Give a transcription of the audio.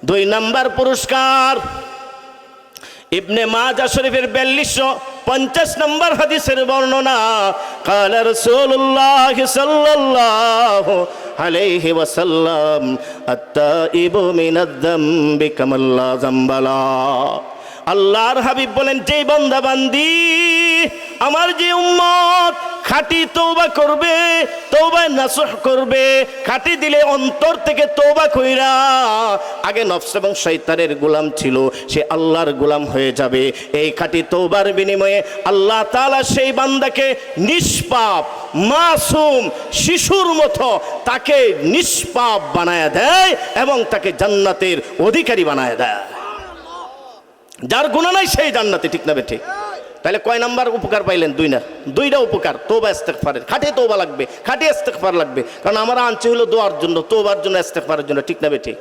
2 number পুরস্কার ইবনে মাজাহ শরীফের 4250 নম্বর হাদিসের বর্ণনা, কালা রাসূলুল্লাহ সাল্লাল্লাহু আলাইহি ওয়াসাল্লাম আত-তাইবু মিনায-যামবি কামাল্লা যামবালা। আল্লাহর হাবিব বলেন, যেই বান্দা বান্দি আমার যে উম্মত খাঁটি তওবা করবে, তওবায় নাসুহ করবে, খাঁটি দিলে অন্তর থেকে তওবা কইরা, আগে নফস এবং শয়তানের গোলাম ছিল, সে আল্লাহর গোলাম হয়ে যাবে। এই খাঁটি তওবার বিনিময়ে আল্লাহ তাআলা সেই বান্দাকে নিষ্পাপ মাসুম শিশুর মতো তাকে নিষ্পাপ বানায় দেয় এবং তাকে জান্নাতের অধিকারী বানায় দেয়। যার গুনাহ নাই সেই জান্নাতে, ঠিক না বেঠিক? তাহলে কয় নাম্বার উপকার পাইলেন? 2 না, 2টা উপকার। তওবা ইস্তেগফারের, খাঁটি তওবা লাগবে, খাঁটি ইস্তেগফার লাগবে, কারণ আমরা আনছি হলো দোয়ার জন্য, তওবার জন্য, ইস্তেগফারের জন্য, ঠিক না বেঠিক?